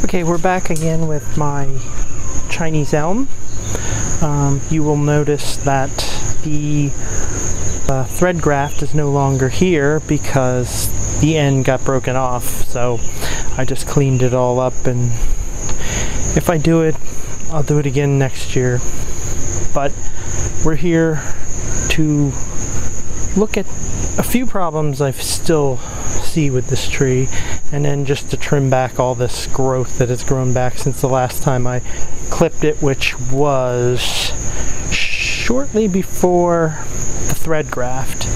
Okay, we're back again with my Chinese Elm. You will notice that the thread graft is no longer here because the end got broken off, so I just cleaned it all up, and if I do it, I'll do it again next year. But we're here to look at a few problems I still see with this tree, and then just to trim back all this growth that has grown back since the last time I clipped it, which was shortly before the thread graft,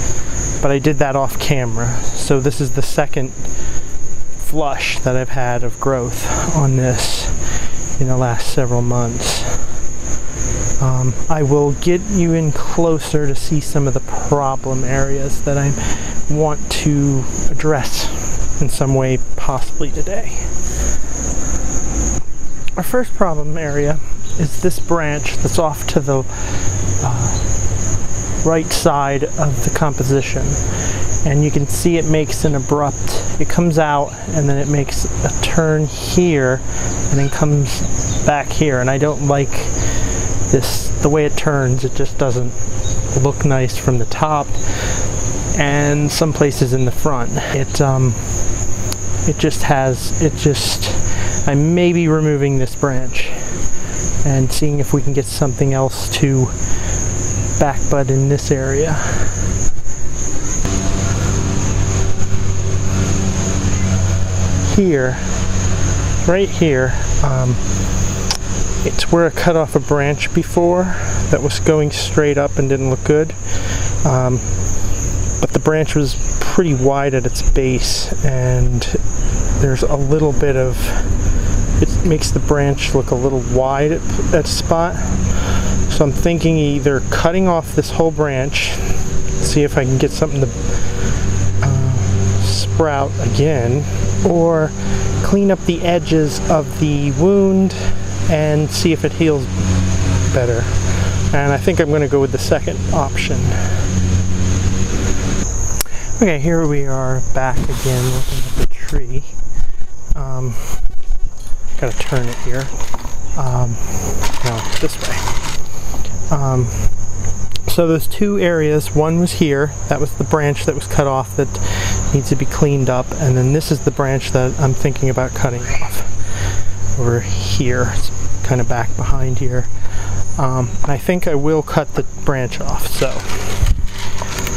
but I did that off camera. So this is the second flush that I've had of growth on this in the last several months. I will get you in closer to see some of the problem areas that I want to address in some way, possibly today. Our first problem area is this branch that's off to the right side of the composition, and you can see it makes an abrupt, it comes out and then it makes a turn here and then comes back here, and I don't like this, the way it turns. It just doesn't look nice from the top and some places in the front. I may be removing this branch and seeing if we can get something else to back bud in this area. Here, right here, it's where I cut off a branch before that was going straight up and didn't look good. But the branch was pretty wide at its base, and there's a little bit of, it makes the branch look a little wide at that spot. So I'm thinking either cutting off this whole branch, see if I can get something to sprout again, or clean up the edges of the wound and see if it heals better. And I think I'm going to go with the second option. Okay, here we are back again looking at the tree. Gotta turn it here. No, this way. So those two areas, one was here, that was the branch that was cut off that needs to be cleaned up, and then this is the branch that I'm thinking about cutting off. Over here, it's kind of back behind here. I think I will cut the branch off, so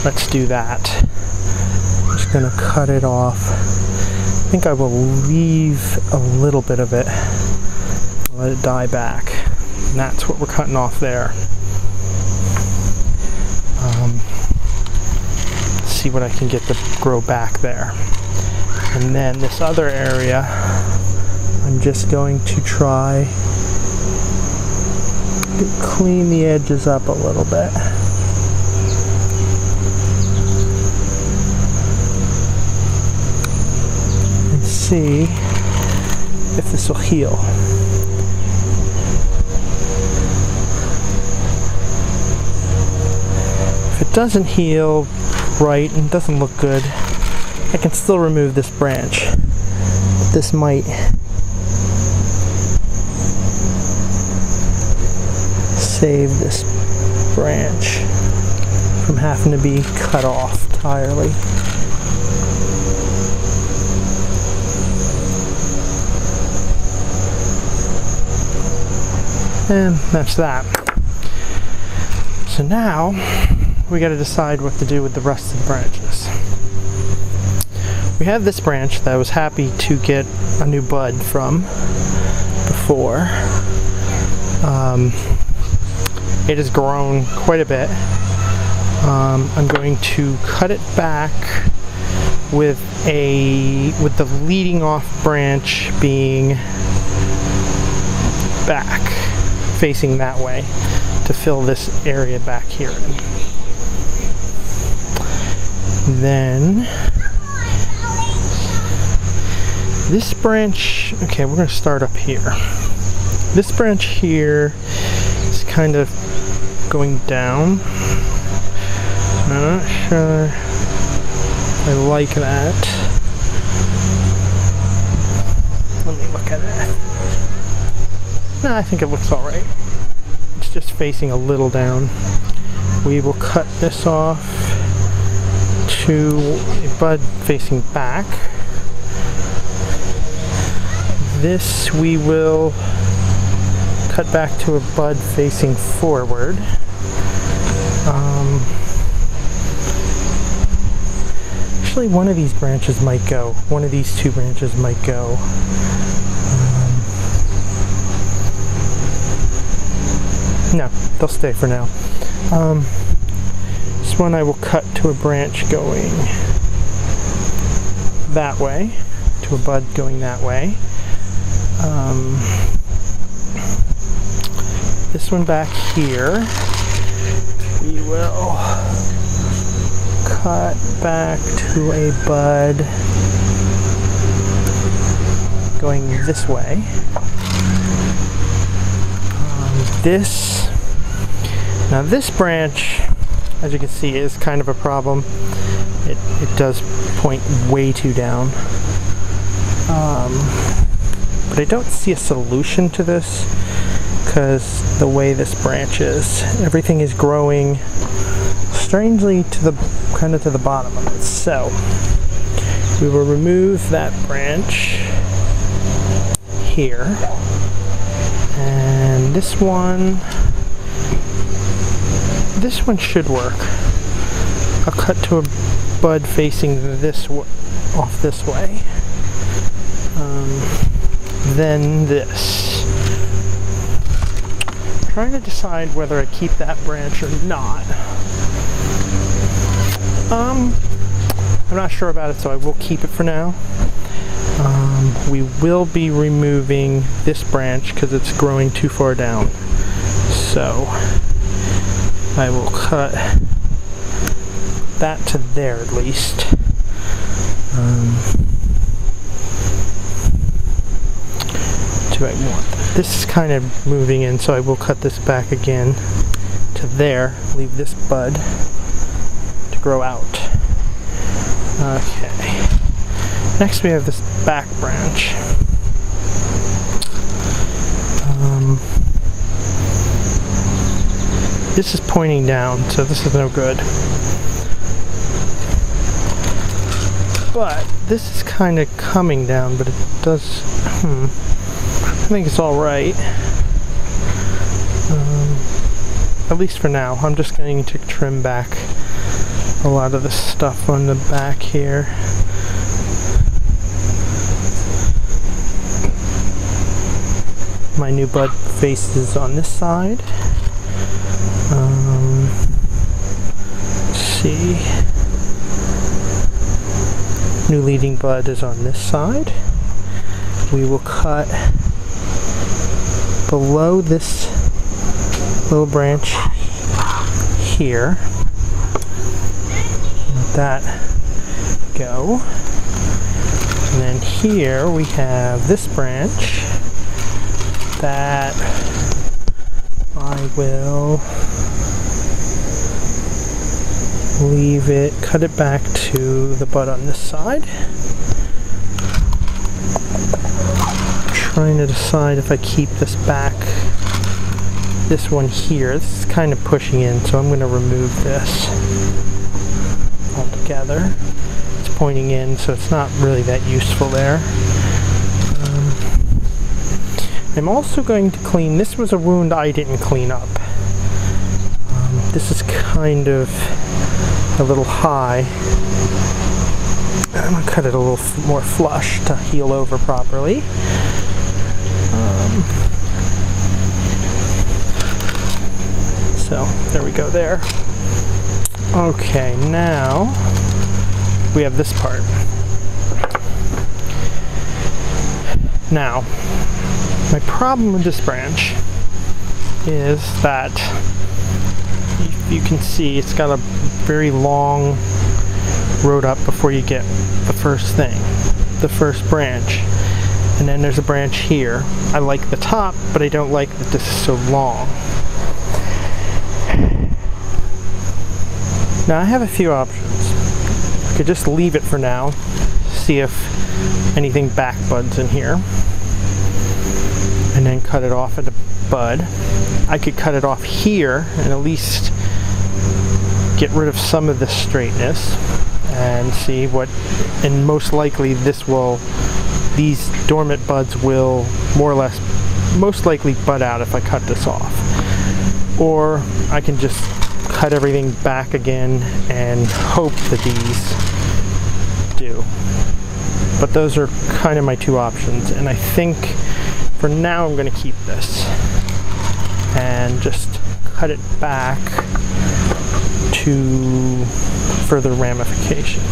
let's do that. I'm just gonna cut it off. I think I will leave a little bit of it, let it die back, and that's what we're cutting off there. See what I can get to grow back there. And then this other area, I'm just going to try to clean the edges up a little bit. And see if this will heal. If it doesn't heal right and doesn't look good, I can still remove this branch. This might save this branch from having to be cut off entirely. And that's that. So now we got to decide what to do with the rest of the branches. We have this branch that I was happy to get a new bud from before. It has grown quite a bit. I'm going to cut it back with the leading off branch being back, facing that way, to fill this area back here in. Then this branch, okay, we're going to start up here. This branch here is kind of going down. I'm not sure I like that. Let me look at it. No, I think it looks alright. It's just facing a little down. We will cut this off to a bud facing back. This we will cut back to a bud facing forward. Actually, one of these branches might go. One of these two branches might go. No, they'll stay for now. This one I will cut to a branch going that way, to a bud going that way. This one back here, we will cut back to a bud going this way. Now this branch, as you can see, is kind of a problem. It does point way too down. But I don't see a solution to this because the way this branch is, everything is growing strangely to the kind of to the bottom of it. So we will remove that branch here, and this one should work. I'll cut to a bud facing this off this way. Then this. I'm trying to decide whether I keep that branch or not. I'm not sure about it, so I will keep it for now. We will be removing this branch because it's growing too far down. So I will cut that to there at least. This is kind of moving in, so I will cut this back again to there. Leave this bud to grow out. Okay. Next we have this back branch. This is pointing down, so this is no good. But this is kind of coming down, but it does... I think it's alright. At least for now. I'm just going to trim back a lot of the stuff on the back here. My new bud faces on this side. Let's see. New leading bud is on this side. We will cut below this little branch here. Let that go. And then here we have this branch that I will leave it, cut it back to the bud on this side. Trying to decide if I keep this back, this one here. This is kind of pushing in, so I'm going to remove this altogether. It's pointing in, so it's not really that useful there. I'm also going to clean, this was a wound I didn't clean up. This is kind of a little high. I'm going to cut it a little more flush to heal over properly. So there we go there. Okay, now we have this part. Now, my problem with this branch is that you can see it's got a very long road up before you get the first thing, the first branch. And then there's a branch here. I like the top, but I don't like that this is so long. Now I have a few options. I could just leave it for now, see if anything back buds in here. and then cut it off at a bud. I could cut it off here and at least get rid of some of the straightness and see what, and most likely these dormant buds will more or less most likely bud out if I cut this off. Or I can just cut everything back again and hope that these do. But those are kind of my two options, and I think for now I'm going to keep this and just cut it back to further ramification.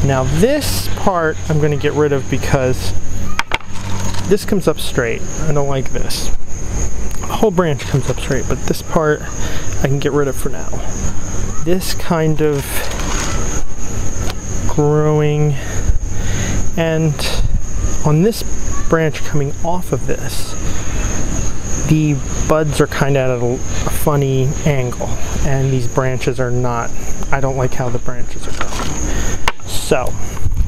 Now this part I'm going to get rid of because this comes up straight. I don't like this. The whole branch comes up straight, but this part I can get rid of for now. This kind of growing, and on this branch coming off of this, the buds are kind of at a funny angle, and these branches are not, I don't like how the branches are going. So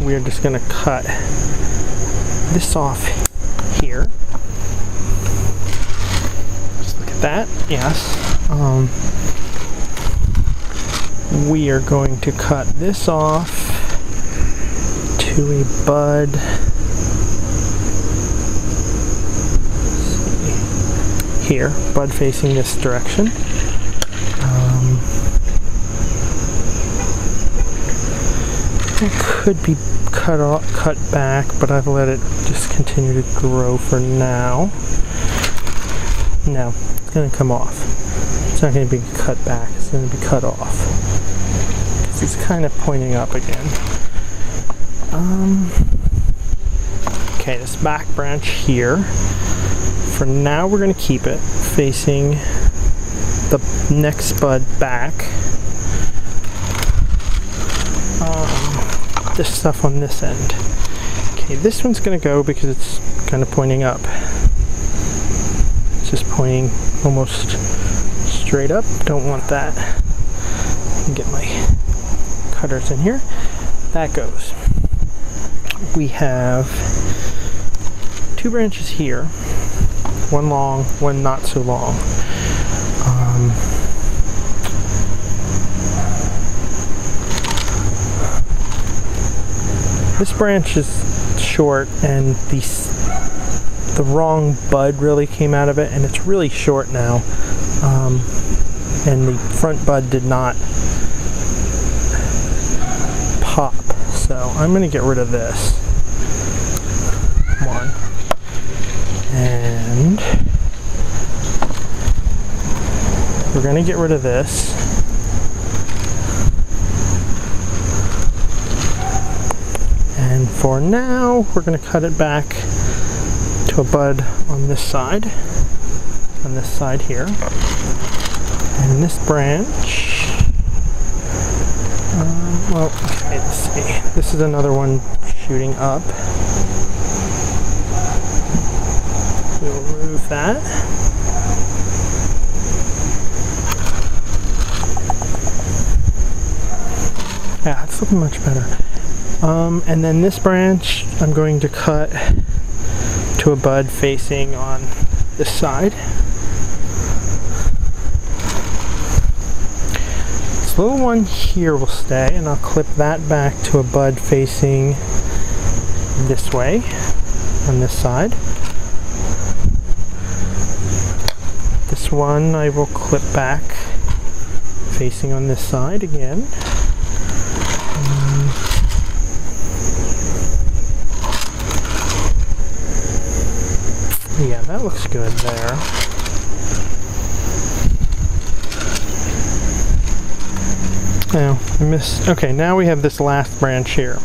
we're just going to cut this off here. Just look at that, yes. We are going to cut this off to a bud. Here, bud facing this direction. It could be cut back, but I've let it just continue to grow for now. No, it's going to come off. It's not going to be cut back, it's going to be cut off. Because it's kind of pointing up again. Okay, this back branch here. For now, we're going to keep it facing the next bud back. This stuff on this end. Okay, this one's going to go because it's kind of pointing up. It's just pointing almost straight up. Don't want that. Get my cutters in here. That goes. We have two branches here. One long, one not so long. This branch is short, and the wrong bud really came out of it, and it's really short now. And the front bud did not pop, so I'm going to get rid of this one. And we're going to get rid of this. And for now, we're going to cut it back to a bud on this side here. And this branch, well, okay, let's see. This is another one shooting up. We'll remove that. Yeah, it's looking much better. And then this branch I'm going to cut to a bud facing on this side. This little one here will stay, and I'll clip that back to a bud facing this way on this side. This one I will clip back facing on this side again. Yeah, that looks good there. Oh, I missed. Okay, now we have this last branch here.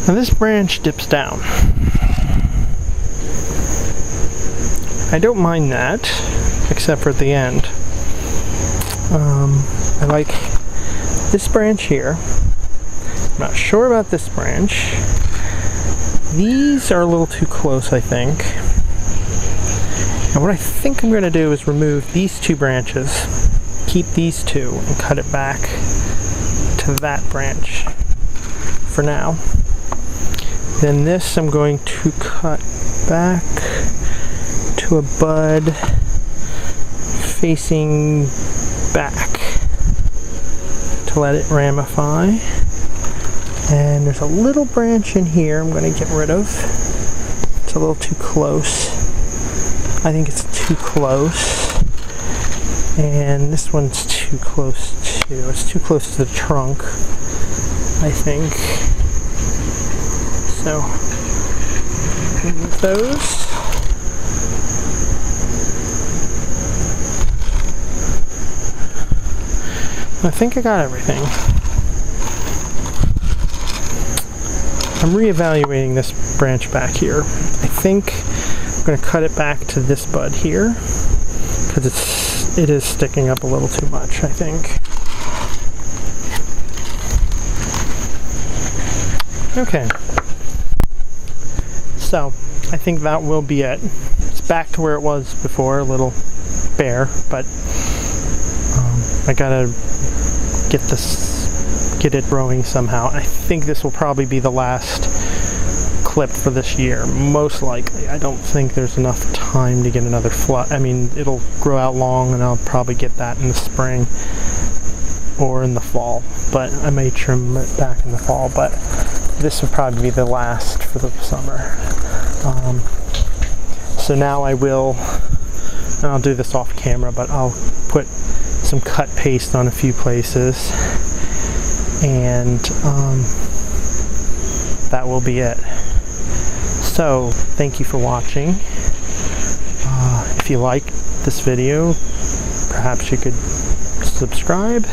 Now this branch dips down. I don't mind that, except for at the end. I like this branch here. I'm not sure about this branch. These are a little too close, I think. And what I think I'm going to do is remove these two branches, keep these two, and cut it back to that branch for now. Then this I'm going to cut back to a bud facing back to let it ramify. And there's a little branch in here I'm going to get rid of. It's a little too close. I think it's too close. And this one's too close too. It's too close to the trunk, I think. So, remove those. I think I got everything. I'm reevaluating this branch back here. I think I'm going to cut it back to this bud here because it is sticking up a little too much, I think. Okay. So, I think that will be it. It's back to where it was before, a little bare, but I gotta get it growing somehow. I think this will probably be the last clip for this year, most likely. I don't think there's enough time to get another flood. I mean, it'll grow out long and I'll probably get that in the spring or in the fall, but I may trim it back in the fall, but this would probably be the last for the summer. So now I will, and I'll do this off camera, but I'll put some cut paste on a few places, and that will be it. So thank you for watching. If you liked this video, perhaps you could subscribe.